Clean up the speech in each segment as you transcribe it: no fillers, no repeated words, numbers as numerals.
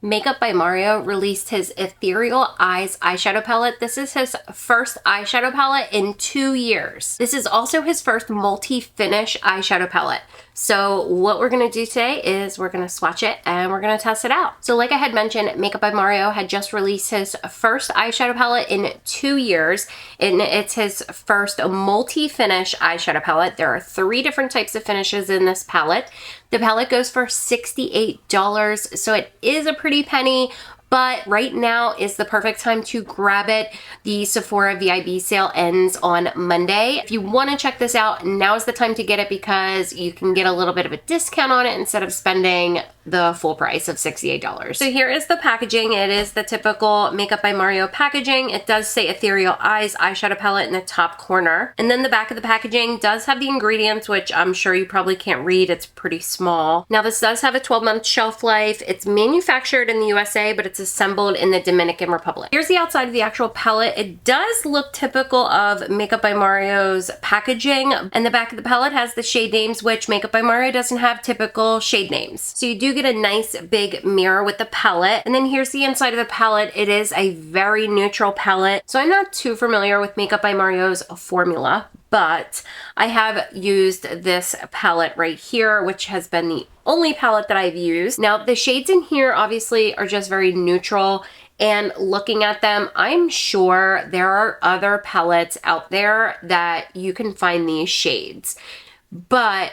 Makeup by Mario released his Ethereal Eyes eyeshadow palette. This is his first eyeshadow palette in 2 years. This is also his first multi-finish eyeshadow palette. So what we're gonna do today is we're gonna swatch it and we're gonna test it out. So like I had mentioned, Makeup by Mario had just released his first eyeshadow palette in 2 years, and it's his first multi-finish eyeshadow palette. There are 3 different types of finishes in this palette. The palette goes for $68, so it is a pretty penny, but right now is the perfect time to grab it. The Sephora VIB sale ends on Monday. If you want to check this out, now is the time to get it because you can get a little bit of a discount on it instead of spending the full price of $68. So here is the packaging. It is the typical Makeup by Mario packaging. It does say Ethereal Eyes eyeshadow palette in the top corner. And then the back of the packaging does have the ingredients, which I'm sure you probably can't read. It's pretty small. Now this does have a 12-month shelf life. It's manufactured in the USA, but it's assembled in the Dominican Republic. Here's the outside of the actual palette. It does look typical of Makeup by Mario's packaging. And the back of the palette has the shade names, which Makeup by Mario doesn't have typical shade names. So you do get a nice big mirror with the palette. And then here's the inside of the palette. It is a very neutral palette. So I'm not too familiar with Makeup by Mario's formula, but I have used this palette right here, which has been the only palette that I've used. Now the shades in here obviously are just very neutral, and looking at them, I'm sure there are other palettes out there that you can find these shades. But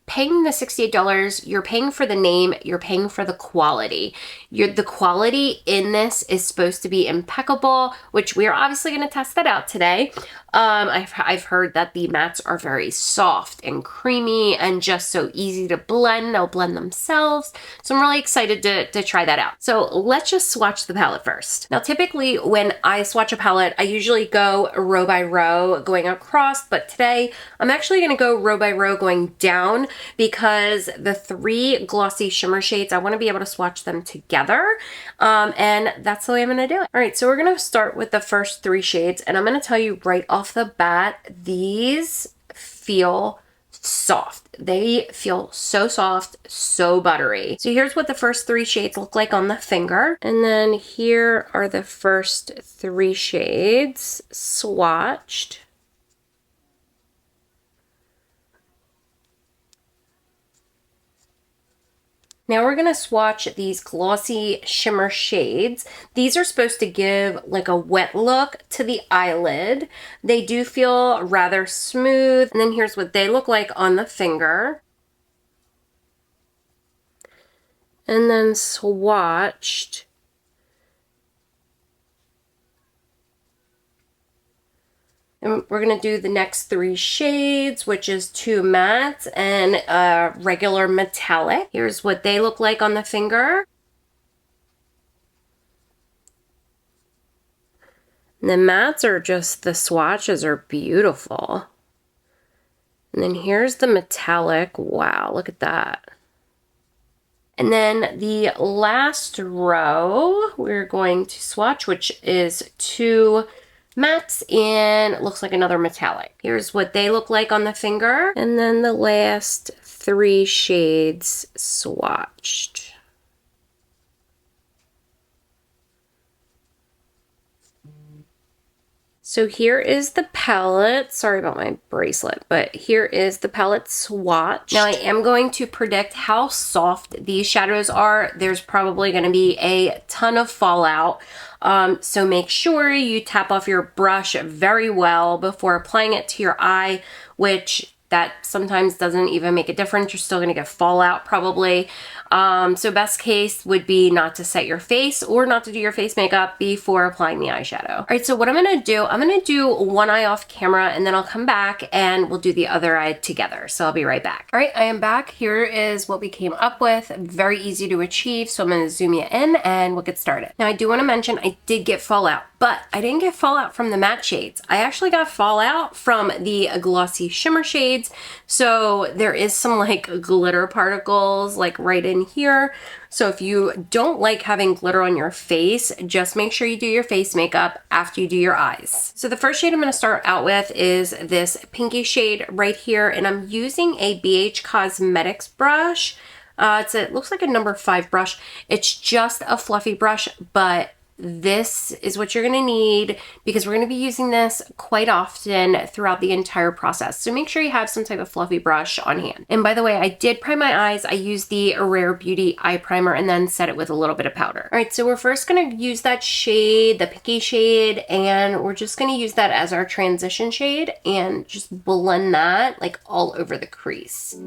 paying the $68, you're paying for the name, you're paying for the quality. The quality in this is supposed to be impeccable, which we're obviously going to test that out today. I've heard that the mattes are very soft and creamy and just so easy to blend. They'll blend themselves. So I'm really excited to try that out. So let's just swatch the palette first. Now, typically when I swatch a palette, I usually go row by row going across, but today I'm actually going to go row by row going down because the 3 glossy shimmer shades, I want to be able to swatch them together. And that's the way I'm going to do it. All right, so we're going to start with the first 3 shades, and I'm going to tell you right off the bat, these feel soft. They feel so soft, so buttery. So here's what the first 3 shades look like on the finger. And then here are the first 3 shades swatched. Now we're gonna swatch these glossy shimmer shades. These are supposed to give like a wet look to the eyelid. They do feel rather smooth. And then here's what they look like on the finger. And then swatched. And we're going to do the next 3 shades, which is 2 mattes and a regular metallic. Here's what they look like on the finger. And the mattes are just, the swatches are beautiful. And then here's the metallic. Wow, look at that. And then the last row, we're going to swatch, which is 2 mattes and looks like another metallic. Here's what they look like on the finger. And then the last 3 shades swatched. So here is the palette. Sorry about my bracelet, but here is the palette swatch. Now I am going to predict how soft these shadows are. There's probably going to be a ton of fallout. So make sure you tap off your brush very well before applying it to your eye, which that sometimes doesn't even make a difference. You're still going to get fallout probably. So best case would be not to set your face or not to do your face makeup before applying the eyeshadow. All right, so what I'm going to do one eye off camera, and then I'll come back and we'll do the other eye together. So I'll be right back. All right, I am back. Here is what we came up with. Very easy to achieve. So I'm going to zoom you in and we'll get started. Now I do want to mention I did get fallout, but I didn't get fallout from the matte shades. I actually got fallout from the glossy shimmer shades. So there is some like glitter particles like right in here. So if you don't like having glitter on your face, just make sure you do your face makeup after you do your eyes. So the first shade I'm going to start out with is this pinky shade right here, and I'm using a BH Cosmetics brush. It looks like a number 5 brush. It's just a fluffy brush, but this is what you're going to need because we're going to be using this quite often throughout the entire process. So make sure you have some type of fluffy brush on hand. And by the way, I did prime my eyes. I used the Rare Beauty eye primer and then set it with a little bit of powder. All right, so we're first going to use that shade, the pinky shade, and we're just going to use that as our transition shade and just blend that like all over the crease.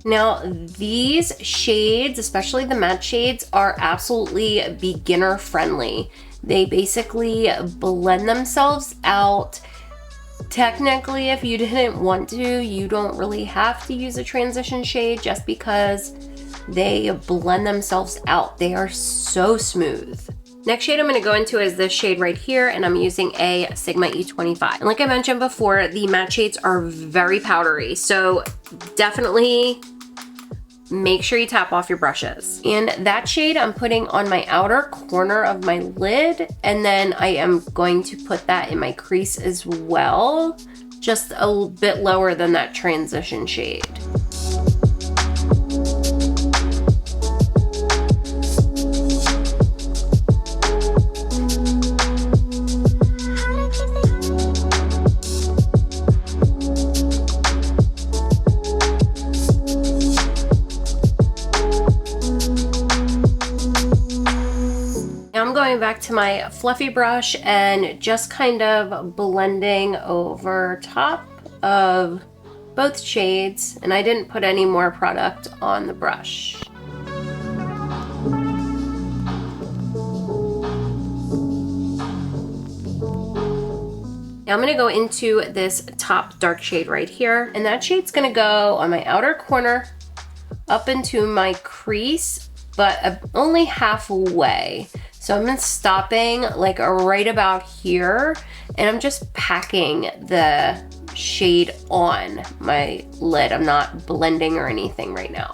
Now, these shades, especially the matte shades, are absolutely beginner friendly. They basically blend themselves out. Technically, if you didn't want to, you don't really have to use a transition shade just because they blend themselves out. They are so smooth. Next shade I'm going to go into is this shade right here, and I'm using a Sigma E25. And like I mentioned before, the matte shades are very powdery, so definitely make sure you tap off your brushes. And that shade I'm putting on my outer corner of my lid, and then I am going to put that in my crease as well, just a bit lower than that transition shade. I'm going back to my fluffy brush and just kind of blending over top of both shades, and I didn't put any more product on the brush. Now I'm going to go into this top dark shade right here, and that shade's going to go on my outer corner up into my crease, but only halfway. So I'm stopping like right about here, and I'm just packing the shade on my lid. I'm not blending or anything right now.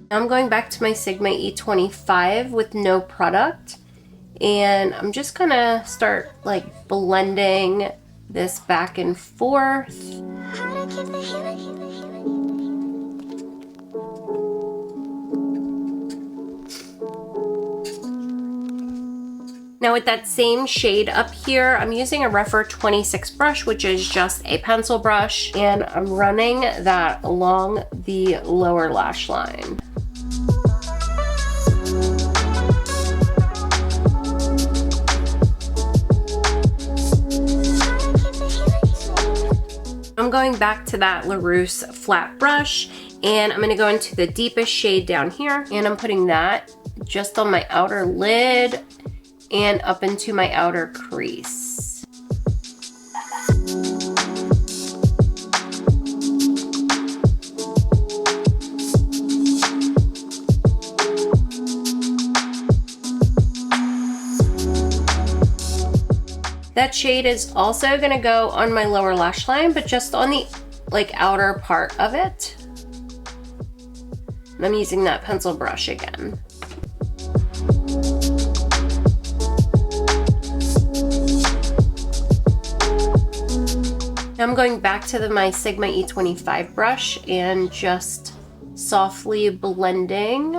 I'm going back to my Sigma E25 with no product, and I'm just gonna start like blending this back and forth. Now with that same shade up here, I'm using a Refer 26 brush, which is just a pencil brush, and I'm running that along the lower lash line. I'm going back to that LaRousse flat brush, and I'm gonna go into the deepest shade down here, and I'm putting that just on my outer lid and up into my outer crease. That shade is also gonna go on my lower lash line, but just on the like outer part of it. And I'm using that pencil brush again. Now I'm going back to my Sigma E25 brush and just softly blending.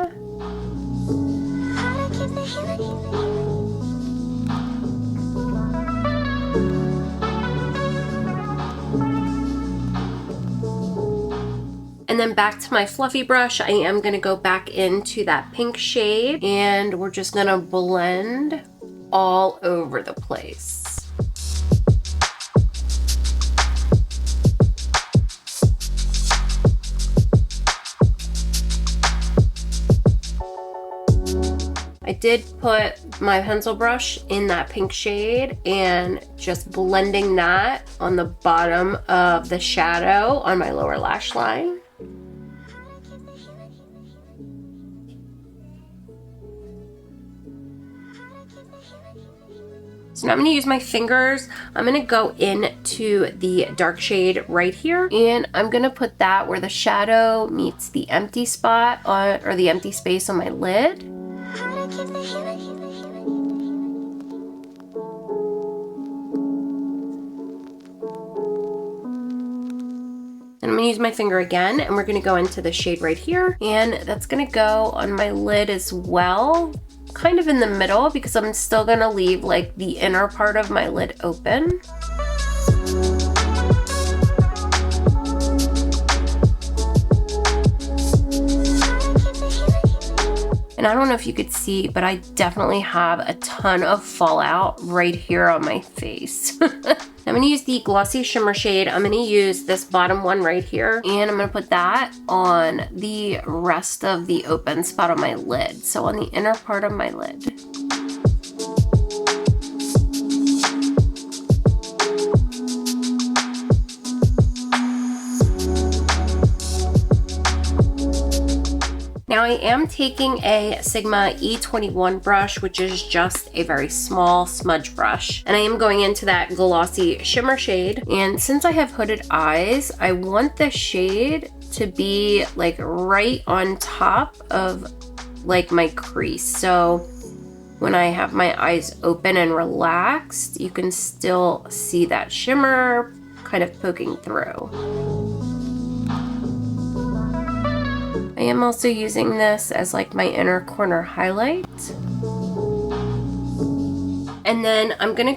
And then back to my fluffy brush, I am gonna go back into that pink shade, and we're just gonna blend all over the place. I did put my pencil brush in that pink shade and just blending that on the bottom of the shadow on my lower lash line. So now I'm gonna use my fingers. I'm gonna go into the dark shade right here, and I'm gonna put that where the shadow meets the empty spot on, or the empty space on my lid. And I'm gonna use my finger again, and we're gonna go into the shade right here, and that's gonna go on my lid as well, kind of in the middle, because I'm still gonna leave like the inner part of my lid open. And I don't know if you could see, but I definitely have a ton of fallout right here on my face. I'm gonna use the Glossy Shimmer shade. I'm gonna use this bottom one right here, and I'm gonna put that on the rest of the open spot on my lid. So on the inner part of my lid. Now I am taking a Sigma E21 brush, which is just a very small smudge brush. And I am going into that Glossy Shimmer shade. And since I have hooded eyes, I want the shade to be like right on top of like my crease. So when I have my eyes open and relaxed, you can still see that shimmer kind of poking through. I am also using this as like my inner corner highlight. And then I'm gonna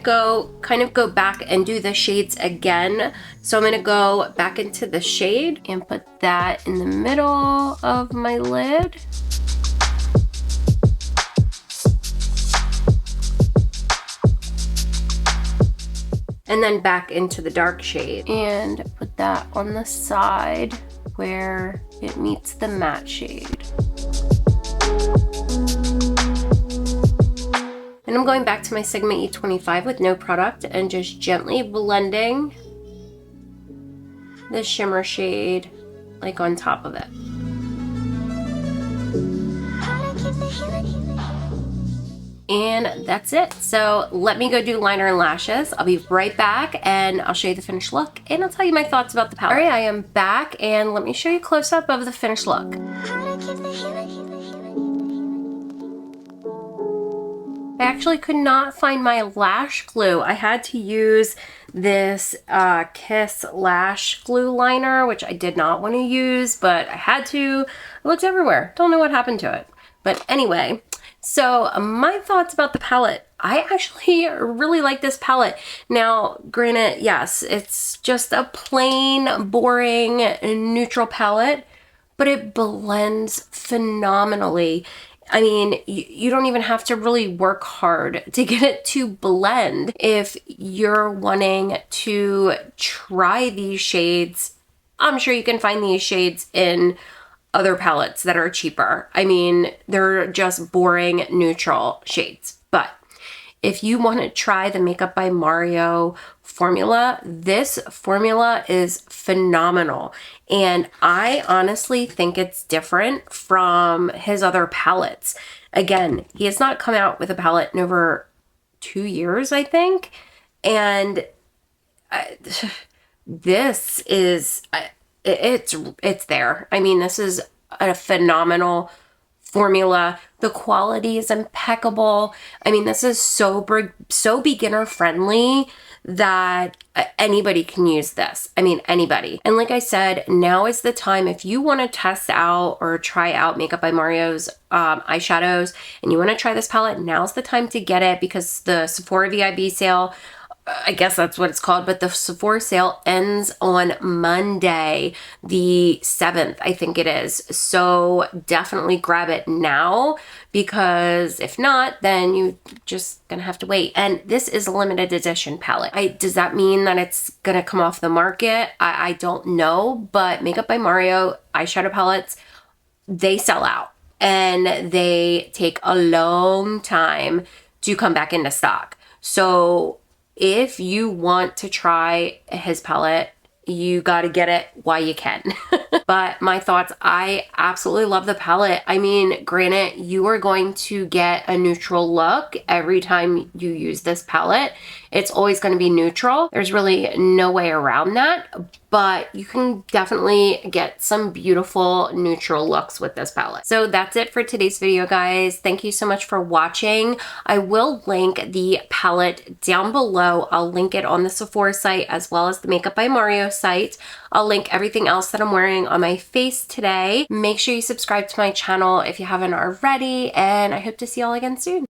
kind of go back and do the shades again. So I'm gonna go back into the shade and put that in the middle of my lid. And then back into the dark shade and put that on the side where it meets the matte shade. And I'm going back to my Sigma E25 with no product and just gently blending the shimmer shade like on top of it. And that's it. So let me go do liner and lashes. I'll be right back and I'll show you the finished look and I'll tell you my thoughts about the palette. All right, I am back and let me show you a close up of the finished look. I actually could not find my lash glue. I had to use this Kiss lash glue liner, which I did not want to use, but I had to. It looked everywhere. Don't know what happened to it. But anyway, so my thoughts about the palette. I actually really like this palette. Now, granted, yes, it's just a plain, boring, neutral palette, but it blends phenomenally. I mean, you don't even have to really work hard to get it to blend. If you're wanting to try these shades, I'm sure you can find these shades in other palettes that are cheaper. I mean, they're just boring, neutral shades. But if you want to try the Makeup by Mario formula, this formula is phenomenal. And I honestly think it's different from his other palettes. Again, he has not come out with a palette in over 2 years, I think. And this is, it's there. I mean, this is a phenomenal formula. The quality is impeccable. I mean, this is so beginner friendly that anybody can use this. I mean, anybody. And like I said, now is the time if you want to test out or try out Makeup by Mario's eyeshadows and you want to try this palette, now's the time to get it because the Sephora VIB sale, I guess that's what it's called, but the Sephora sale ends on Monday, the 7th, I think it is. So definitely grab it now because if not, then you're just gonna have to wait. And this is a limited edition palette. Does that mean that it's gonna come off the market? I don't know, but Makeup by Mario eyeshadow palettes, they sell out and they take a long time to come back into stock. So if you want to try his palette, you got to get it while you can. But my thoughts, I absolutely love the palette. I mean, granted, you are going to get a neutral look every time you use this palette. It's always going to be neutral. There's really no way around that, but you can definitely get some beautiful neutral looks with this palette. So that's it for today's video, guys. Thank you so much for watching. I will link the palette down below. I'll link it on the Sephora site as well as the Makeup by Mario site. I'll link everything else that I'm wearing on my face today. Make sure you subscribe to my channel if you haven't already, and I hope to see y'all again soon.